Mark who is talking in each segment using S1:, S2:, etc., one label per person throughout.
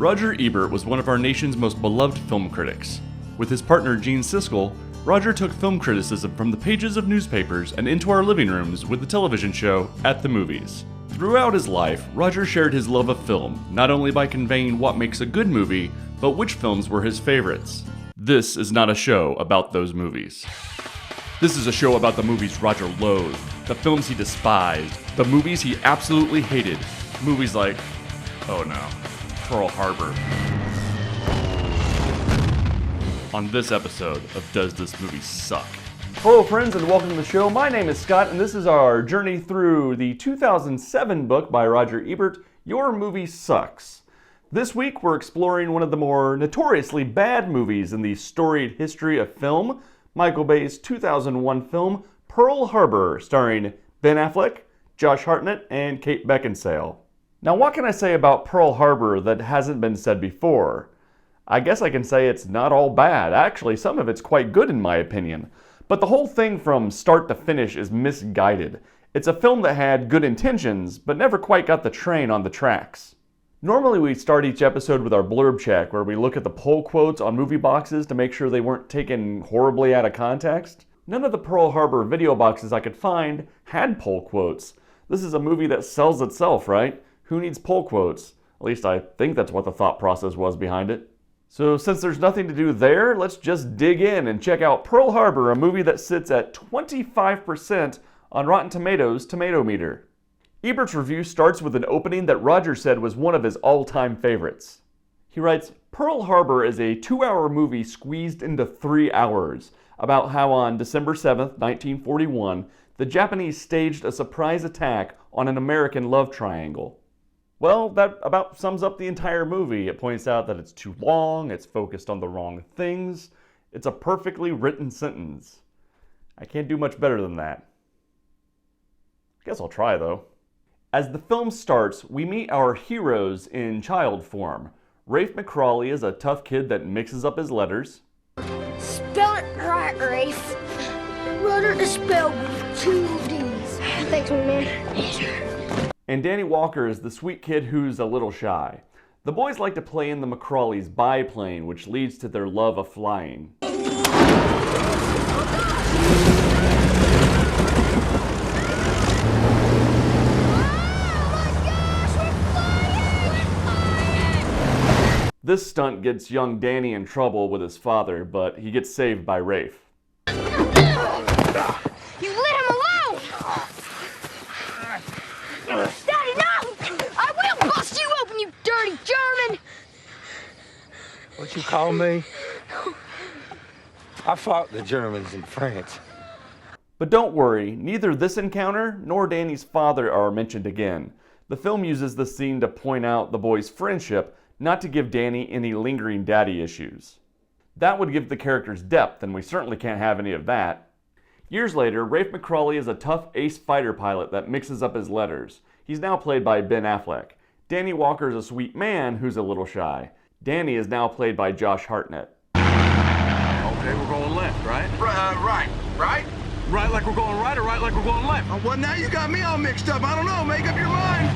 S1: Roger Ebert was one of our nation's most beloved film critics. With his partner Gene Siskel, Roger took film criticism from the pages of newspapers and into our living rooms with the television show At the Movies. Throughout his life, Roger shared his love of film, not only by conveying what makes a good movie, but which films were his favorites. This is not a show about those movies. This is a show about the movies Roger loathed, the films he despised, the movies he absolutely hated. Movies like, oh no, Pearl Harbor. On this episode of Does This Movie Suck? Hello friends and welcome to the show. My name is Scott and this is our journey through the 2007 book by Roger Ebert, Your Movie Sucks. This week we're exploring one of the more notoriously bad movies in the storied history of film, Michael Bay's 2001 film Pearl Harbor, starring Ben Affleck, Josh Hartnett, and Kate Beckinsale. Now what can I say about Pearl Harbor that hasn't been said before? I guess I can say it's not all bad. Actually, some of it's quite good in my opinion. But the whole thing from start to finish is misguided. It's a film that had good intentions, but never quite got the train on the tracks. Normally we start each episode with our blurb check, where we look at the pull quotes on movie boxes to make sure they weren't taken horribly out of context. None of the Pearl Harbor video boxes I could find had pull quotes. This is a movie that sells itself, right? Who needs pull quotes? At least I think that's what the thought process was behind it. So since there's nothing to do there, let's just dig in and check out Pearl Harbor, a movie that sits at 25% on Rotten Tomatoes tomato meter. Ebert's review starts with an opening that Roger said was one of his all-time favorites. He writes, Pearl Harbor is a 2-hour movie squeezed into 3 hours, about how on December 7th, 1941, the Japanese staged a surprise attack on an American love triangle. Well, that about sums up the entire movie. It points out that it's too long, it's focused on the wrong things. It's a perfectly written sentence. I can't do much better than that. Guess I'll try though. As the film starts, we meet our heroes in child form. Rafe McCrawley is a tough kid that mixes up his letters.
S2: Spell it right, Rafe. Rudder is spelled with 2 D's. Thanks, my man. Yes, sir.
S1: And Danny Walker is the sweet kid who's a little shy. The boys like to play in the McCrawleys' biplane, which leads to their love of flying. This stunt gets young Danny in trouble with his father, but he gets saved by Rafe.
S2: You let him alone! Daddy, no! I will bust you open, you dirty German!
S3: What you call me? I fought the Germans in France.
S1: But don't worry, neither this encounter nor Danny's father are mentioned again. The film uses this scene to point out the boys' friendship, not to give Danny any lingering daddy issues. That would give the characters depth, and we certainly can't have any of that. Years later, Rafe McCrawley is a tough ace fighter pilot that mixes up his letters. He's now played by Ben Affleck. Danny Walker is a sweet man who's a little shy. Danny is now played by Josh Hartnett.
S4: Okay, we're going left, right?
S5: Right.
S4: Right like we're going right or right like we're going left?
S5: Well, now you got me all mixed up. I don't know. Make up your mind.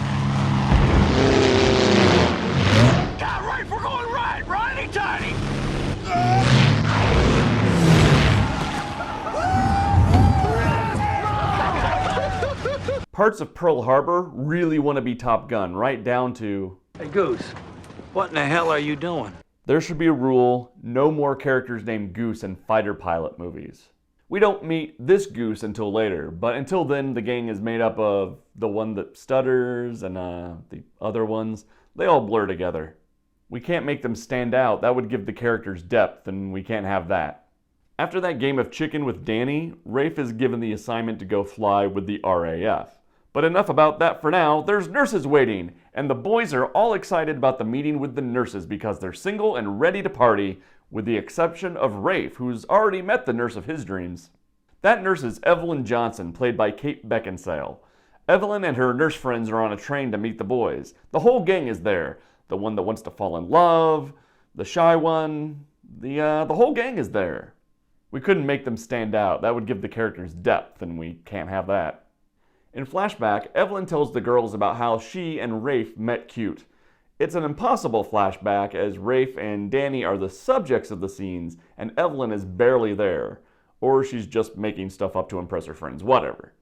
S4: God, right, we're going right, righty tighty.
S1: Parts of Pearl Harbor really want to be Top Gun, right down to,
S3: Hey, Goose, what in the hell are you doing?
S1: there should be a rule, no more characters named Goose in fighter pilot movies. We don't meet this Goose until later, but until then the gang is made up of the one that stutters and the other ones. They all blur together. We can't make them stand out. That would give the characters depth, and we can't have that. After that game of chicken with Danny, Rafe is given the assignment to go fly with the RAF. But enough about that for now. There's nurses waiting, and the boys are all excited about the meeting with the nurses because they're single and ready to party, with the exception of Rafe, who's already met the nurse of his dreams. That nurse is Evelyn Johnson, played by Kate Beckinsale. Evelyn and her nurse friends are on a train to meet the boys. The whole gang is there. The one that wants to fall in love, the shy one, the whole gang is there. We couldn't make them stand out. That would give the characters depth, and we can't have that. In flashback, Evelyn tells the girls about how she and Rafe met cute. It's an impossible flashback as Rafe and Danny are the subjects of the scenes and Evelyn is barely there. Or she's just making stuff up to impress her friends, whatever.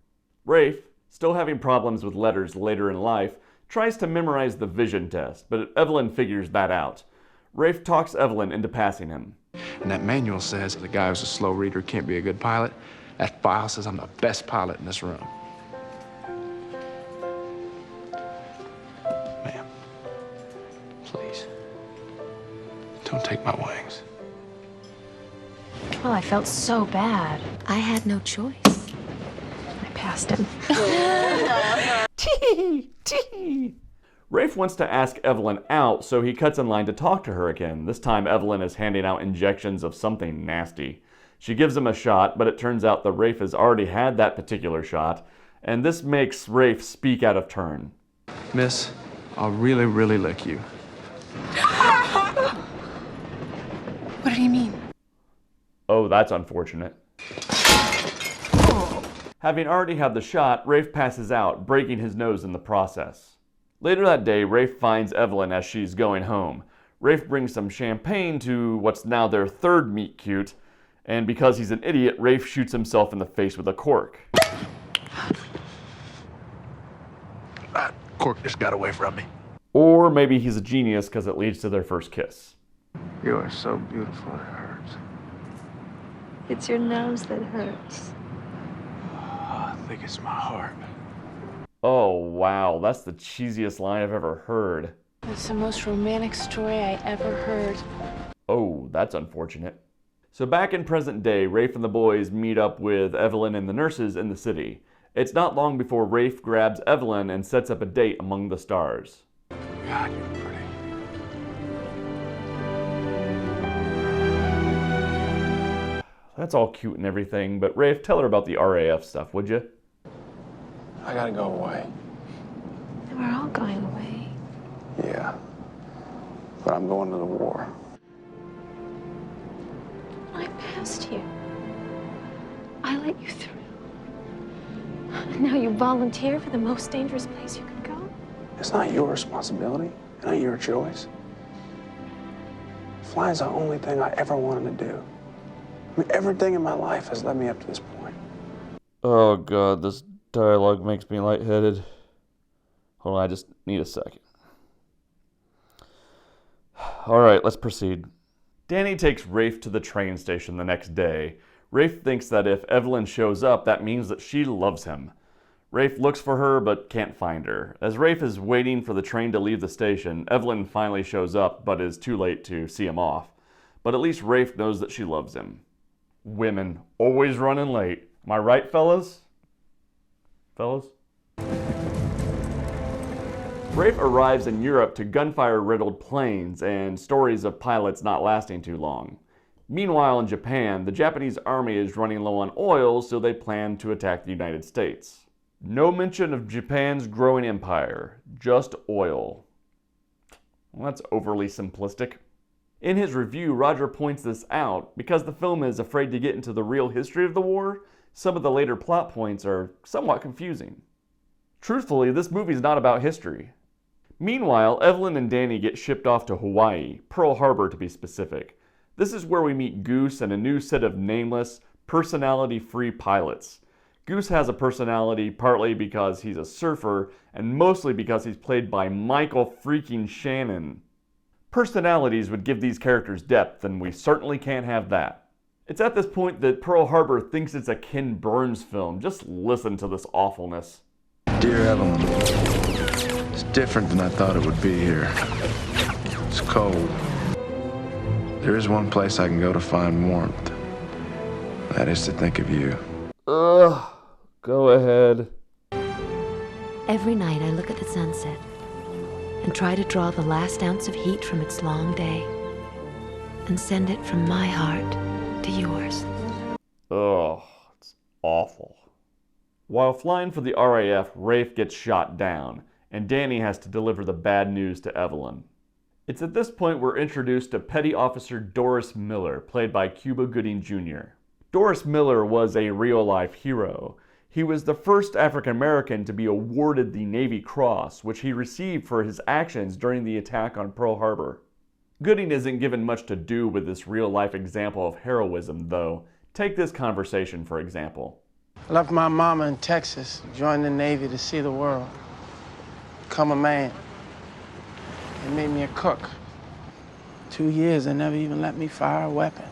S1: Rafe, still having problems with letters later in life, tries to memorize the vision test, but Evelyn figures that out. Rafe talks Evelyn into passing him.
S6: And that manual says the guy who's a slow reader can't be a good pilot. That file says I'm the best pilot in this room. Ma'am, please, don't take my wings.
S7: Well, I felt so bad. I had no choice. I passed him.
S1: Tee. Rafe wants to ask Evelyn out, so he cuts in line to talk to her again. This time Evelyn is handing out injections of something nasty. She gives him a shot, but it turns out that Rafe has already had that particular shot, and this makes Rafe speak out of turn.
S6: Miss, I'll really, really lick you.
S7: What do you mean?
S1: Oh, that's unfortunate. Having already had the shot, Rafe passes out, breaking his nose in the process. Later that day, Rafe finds Evelyn as she's going home. Rafe brings some champagne to what's now their third meet cute, and because he's an idiot, Rafe shoots himself in the face with a cork.
S6: That cork just got away from me.
S1: Or maybe he's a genius because it leads to their first kiss.
S6: You are so beautiful, it hurts.
S7: It's your nose that hurts.
S6: I think it's my heart.
S1: Oh wow, that's the cheesiest line I've ever heard.
S7: That's the most romantic story I ever heard.
S1: Oh, that's unfortunate. So back in present day, Rafe and the boys meet up with Evelyn and the nurses in the city. It's not long before Rafe grabs Evelyn and sets up a date among the stars.
S6: God, you're pretty.
S1: That's all cute and everything, but Rafe, tell her about the RAF stuff, would you?
S6: I gotta go away.
S7: We're all going away.
S6: Yeah. But I'm going to the war.
S7: I passed you. I let you through. And now you volunteer for the most dangerous place you could go?
S6: It's not your responsibility. It ain't your choice. Flying's the only thing I ever wanted to do. I mean, everything in my life has led me up to this point.
S1: Oh god, this dialogue makes me lightheaded. Hold on, I just need a second. Alright, let's proceed. Danny takes Rafe to the train station the next day. Rafe thinks that if Evelyn shows up, that means that she loves him. Rafe looks for her, but can't find her. As Rafe is waiting for the train to leave the station, Evelyn finally shows up, but is too late to see him off. But at least Rafe knows that she loves him. Women, always running late. Am I right, fellas? Fellas? Rafe arrives in Europe to gunfire-riddled planes and stories of pilots not lasting too long. Meanwhile, in Japan, the Japanese army is running low on oil, so they plan to attack the United States. No mention of Japan's growing empire, just oil. Well, that's overly simplistic. In his review, Roger points this out. Because the film is afraid to get into the real history of the war, some of the later plot points are somewhat confusing. Truthfully, this movie's not about history. Meanwhile, Evelyn and Danny get shipped off to Hawaii, Pearl Harbor to be specific. This is where we meet Goose and a new set of nameless, personality-free pilots. Goose has a personality partly because he's a surfer, and mostly because he's played by Michael freaking Shannon. Personalities would give these characters depth, and we certainly can't have that. It's at this point that Pearl Harbor thinks it's a Ken Burns film. Just listen to this awfulness.
S6: Dear Evelyn, it's different than I thought it would be here. It's cold. There is one place I can go to find warmth. That is to think of you.
S1: Ugh, go ahead.
S8: Every night I look at the sunset and try to draw the last ounce of heat from its long day and send it from my heart to yours.
S1: Ugh, it's awful. While flying for the RAF, Rafe gets shot down, and Danny has to deliver the bad news to Evelyn. It's at this point we're introduced to Petty Officer Doris Miller, played by Cuba Gooding Jr. Doris Miller was a real-life hero. He was the first African American to be awarded the Navy Cross, which he received for his actions during the attack on Pearl Harbor. Gooding isn't given much to do with this real-life example of heroism, though. Take this conversation, for example.
S9: I left my mama in Texas, joined the Navy to see the world, become a man. They made me a cook. 2 years, they never even let me fire a weapon.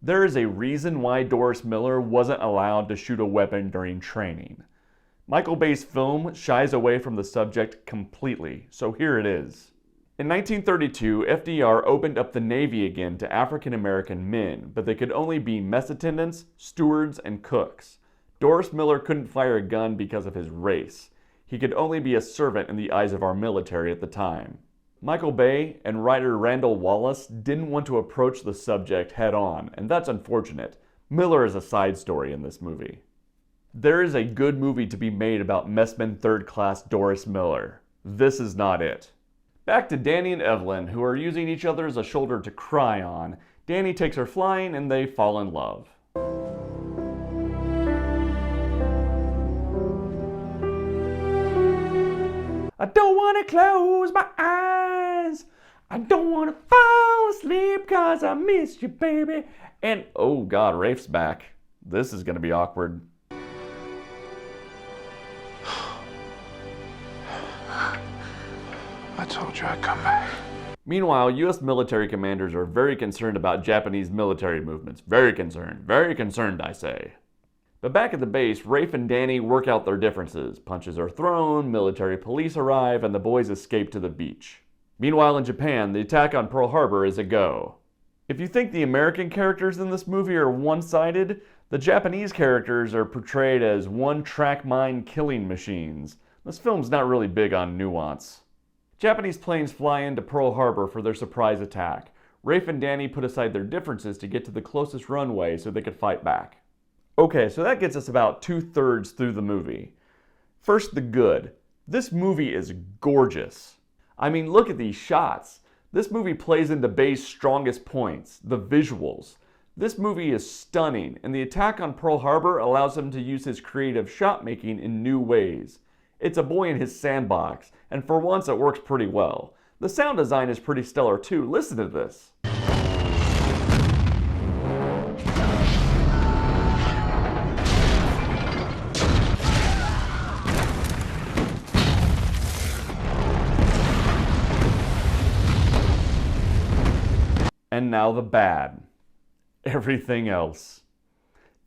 S1: There is a reason why Doris Miller wasn't allowed to shoot a weapon during training. Michael Bay's film shies away from the subject completely, so here it is. In 1932, FDR opened up the Navy again to African American men, but they could only be mess attendants, stewards, and cooks. Doris Miller couldn't fire a gun because of his race. He could only be a servant in the eyes of our military at the time. Michael Bay and writer Randall Wallace didn't want to approach the subject head on, and that's unfortunate. Miller is a side story in this movie. There is a good movie to be made about messman third class Doris Miller. This is not it. Back to Danny and Evelyn, who are using each other as a shoulder to cry on. Danny takes her flying and they fall in love. I don't want to close my eyes. I don't want to fall asleep cause I miss you, baby. And oh God, Rafe's back. This is going to be awkward.
S6: I told you I'd come back.
S1: Meanwhile, U.S. military commanders are very concerned about Japanese military movements. Very concerned, I say. But back at the base, Rafe and Danny work out their differences. Punches are thrown, military police arrive, and the boys escape to the beach. Meanwhile in Japan, the attack on Pearl Harbor is a go. If you think the American characters in this movie are one-sided, the Japanese characters are portrayed as one-track mind killing machines. This film's not really big on nuance. Japanese planes fly into Pearl Harbor for their surprise attack. Rafe and Danny put aside their differences to get to the closest runway so they could fight back. Okay, so that gets us about 2/3 through the movie. First, the good. This movie is gorgeous. I mean, look at these shots. This movie plays into Bay's strongest points, the visuals. This movie is stunning, and the attack on Pearl Harbor allows him to use his creative shot making in new ways. It's a boy in his sandbox, and for once it works pretty well. The sound design is pretty stellar too. Listen to this. And now the bad. Everything else.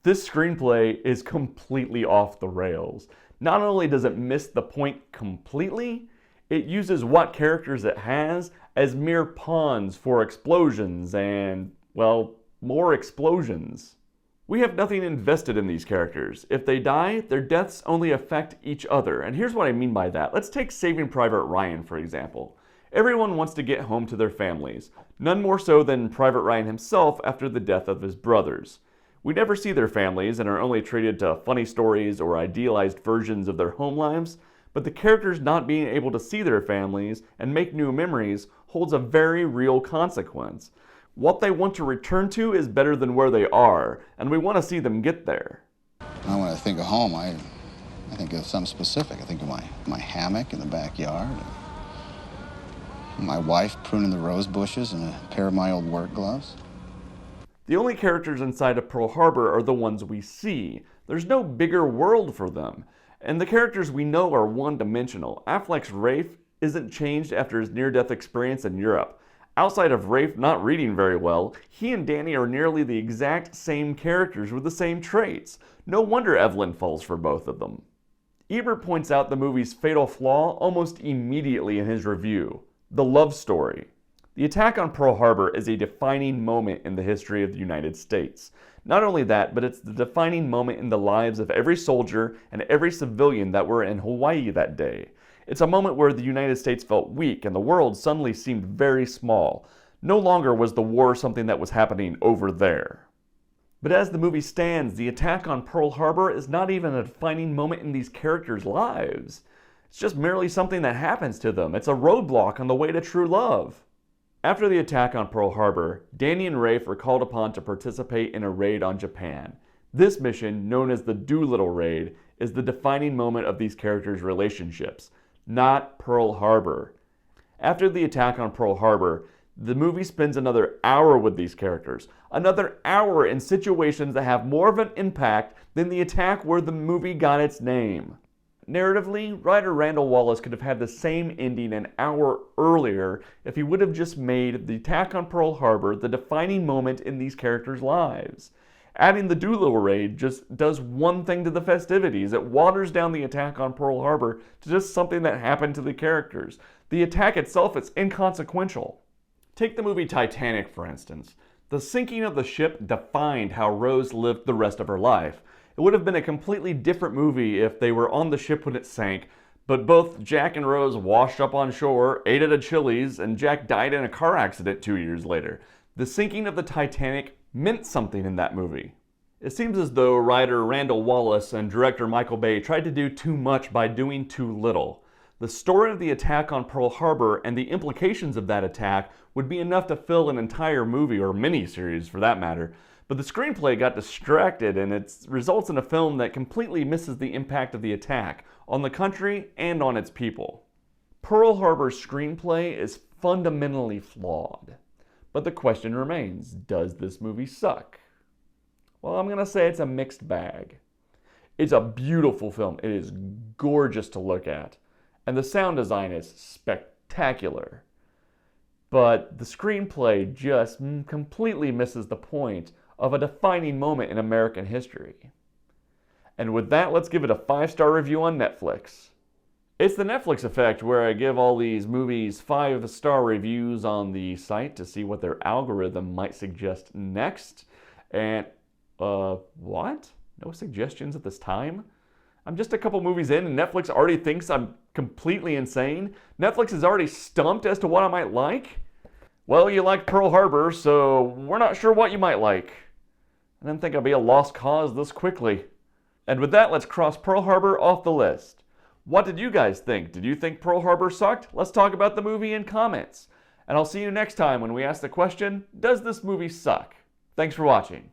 S1: This screenplay is completely off the rails. Not only does it miss the point completely, it uses what characters it has as mere pawns for explosions and, well, more explosions. We have nothing invested in these characters. If they die, their deaths only affect each other. And here's what I mean by that. Let's take Saving Private Ryan, for example. Everyone wants to get home to their families, none more so than Private Ryan himself after the death of his brothers. We never see their families and are only treated to funny stories or idealized versions of their home lives, but the characters not being able to see their families and make new memories holds a very real consequence. What they want to return to is better than where they are, and we want to see them get there.
S10: When I think of home, I think of something specific. I think of my hammock in the backyard, my wife pruning the rose bushes, and a pair of my old work gloves.
S1: The only characters inside of Pearl Harbor are the ones we see. There's no bigger world for them. And the characters we know are one-dimensional. Affleck's Rafe isn't changed after his near-death experience in Europe. Outside of Rafe not reading very well, he and Danny are nearly the exact same characters with the same traits. No wonder Evelyn falls for both of them. Ebert points out the movie's fatal flaw almost immediately in his review: the love story. The attack on Pearl Harbor is a defining moment in the history of the United States. Not only that, but it's the defining moment in the lives of every soldier and every civilian that were in Hawaii that day. It's a moment where the United States felt weak and the world suddenly seemed very small. No longer was the war something that was happening over there. But as the movie stands, the attack on Pearl Harbor is not even a defining moment in these characters' lives. It's just merely something that happens to them. It's a roadblock on the way to true love. After the attack on Pearl Harbor, Danny and Rafe are called upon to participate in a raid on Japan. This mission, known as the Doolittle Raid, is the defining moment of these characters' relationships, not Pearl Harbor. After the attack on Pearl Harbor, the movie spends another hour with these characters, another hour in situations that have more of an impact than the attack where the movie got its name. Narratively, writer Randall Wallace could have had the same ending an hour earlier if he would have just made the attack on Pearl Harbor the defining moment in these characters' lives. Adding the Doolittle raid just does one thing to the festivities. It waters down the attack on Pearl Harbor to just something that happened to the characters. The attack itself is inconsequential. Take the movie Titanic, for instance. The sinking of the ship defined how Rose lived the rest of her life. It would have been a completely different movie if they were on the ship when it sank, but both Jack and Rose washed up on shore, ate at a Chili's, and Jack died in a car accident 2 years later. The sinking of the Titanic meant something in that movie. It seems as though writer Randall Wallace and director Michael Bay tried to do too much by doing too little. The story of the attack on Pearl Harbor and the implications of that attack would be enough to fill an entire movie, or miniseries for that matter. But the screenplay got distracted, and it results in a film that completely misses the impact of the attack on the country and on its people. Pearl Harbor's screenplay is fundamentally flawed. But the question remains, does this movie suck? Well, I'm going to say it's a mixed bag. It's a beautiful film. It is gorgeous to look at. And the sound design is spectacular. But the screenplay just completely misses the point of a defining moment in American history. And with that, let's give it a 5-star review on Netflix. It's the Netflix effect, where I give all these movies 5-star reviews on the site to see what their algorithm might suggest next. And, what? No suggestions at this time? I'm just a couple movies in and Netflix already thinks I'm completely insane? Netflix is already stumped as to what I might like? Well, you liked Pearl Harbor, so we're not sure what you might like. I didn't think I'd be a lost cause this quickly. And with that, let's cross Pearl Harbor off the list. What did you guys think? Did you think Pearl Harbor sucked? Let's talk about the movie in comments. And I'll see you next time when we ask the question, does this movie suck? Thanks for watching.